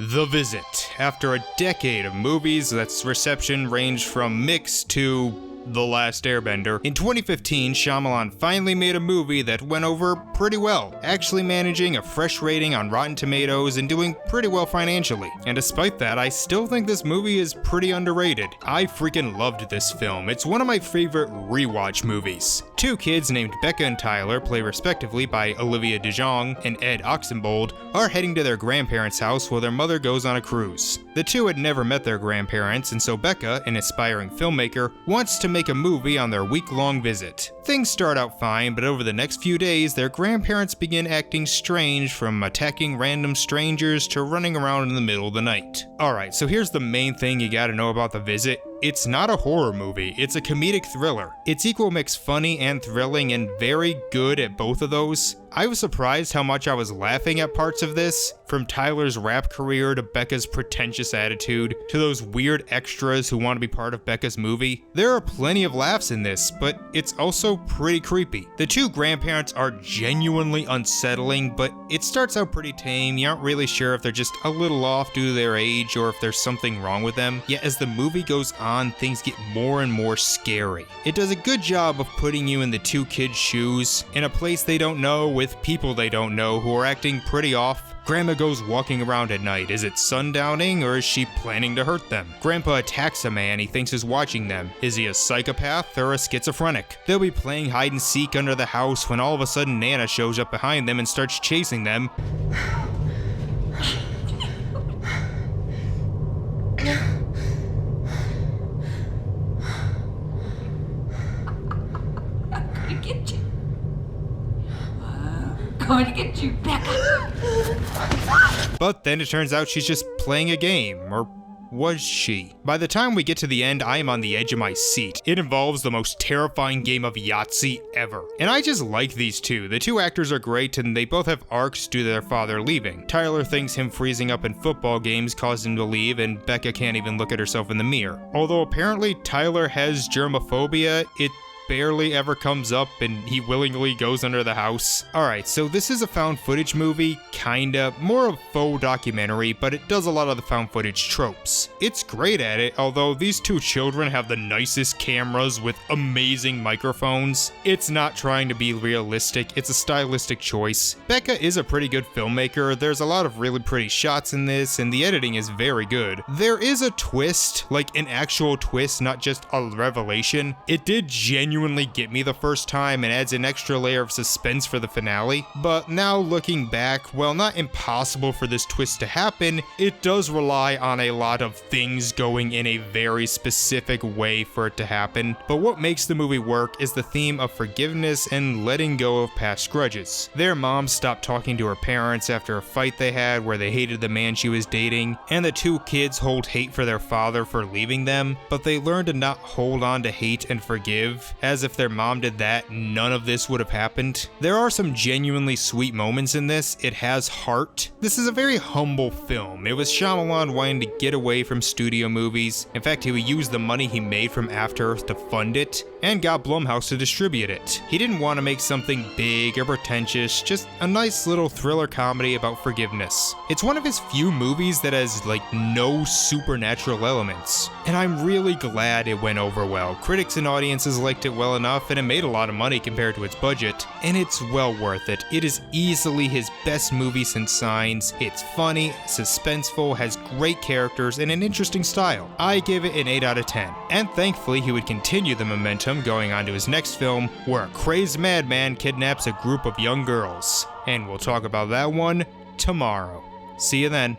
The Visit. After a decade of movies that's reception ranged from mixed to The Last Airbender, in 2015, Shyamlan finally made a movie that went over pretty well, actually managing a fresh rating on Rotten Tomatoes and doing pretty well financially. And despite that, I still think this movie is pretty underrated. I freaking loved this film. It's one of my favorite rewatch movies. Two kids named Becca and Tyler, played respectively by Olivia DeJonge and Ed Oxenbould, are heading to their grandparents' house while their mother goes on a cruise. The two had never met their grandparents, and so Becca, an aspiring filmmaker, wants to make a movie on their week-long visit. Things start out fine, but over the next few days, their grandparents begin acting strange, from attacking random strangers to running around in the middle of the night. Alright, so here's the main thing you gotta know about The Visit. It's not a horror movie, it's a comedic thriller. It's equal mix funny and thrilling and very good at both of those. I was surprised how much I was laughing at parts of this, from Tyler's rap career to Becca's pretentious attitude, to those weird extras who want to be part of Becca's movie. There are plenty of laughs in this, but it's also pretty creepy. The two grandparents are genuinely unsettling, but it starts out pretty tame. You aren't really sure if they're just a little off due to their age or if there's something wrong with them. Yet as the movie goes on, things get more and more scary. It does a good job of putting you in the two kids' shoes, in a place they don't know, with people they don't know who are acting pretty off. Grandma goes walking around at night. Is it sundowning, or is she planning to hurt them? Grandpa attacks a man he thinks is watching them. Is he a psychopath or a schizophrenic? They'll be playing hide and seek under the house when all of a sudden Nana shows up behind them and starts chasing them. Going to get you, Becca. But then it turns out she's just playing a game, or was she? By the time we get to the end, I am on the edge of my seat. It involves the most terrifying game of Yahtzee ever. And I just like these two. The two actors are great, and they both have arcs due to their father leaving. Tyler thinks him freezing up in football games caused him to leave, and Becca can't even look at herself in the mirror. Although apparently Tyler has germophobia, it barely ever comes up and he willingly goes under the house. Alright, so this is a found footage movie, kinda, more of a faux documentary, but it does a lot of the found footage tropes. It's great at it, although these two children have the nicest cameras with amazing microphones. It's not trying to be realistic, it's a stylistic choice. Becca is a pretty good filmmaker, there's a lot of really pretty shots in this, and the editing is very good. There is a twist, like an actual twist, not just a revelation. It did genuinely get me the first time and adds an extra layer of suspense for the finale, but now looking back, while not impossible for this twist to happen, it does rely on a lot of things going in a very specific way for it to happen. But what makes the movie work is the theme of forgiveness and letting go of past grudges. Their mom stopped talking to her parents after a fight they had where they hated the man she was dating, and the two kids hold hate for their father for leaving them, but they learn to not hold on to hate and forgive. As if their mom did that, none of this would have happened. There are some genuinely sweet moments in this. It has heart. This is a very humble film. It was Shyamalan wanting to get away from studio movies. In fact, he would use the money he made from After Earth to fund it, and got Blumhouse to distribute it. He didn't want to make something big or pretentious, just a nice little thriller comedy about forgiveness. It's one of his few movies that has like no supernatural elements, and I'm really glad it went over well. Critics and audiences liked it well enough, and it made a lot of money compared to its budget, and it's well worth it. It is easily his best movie since Signs. It's funny, suspenseful, has great characters, and an interesting style. I give it an 8 out of 10, and thankfully he would continue the momentum going on to his next film, where a crazed madman kidnaps a group of young girls. And we'll talk about that one tomorrow. See you then.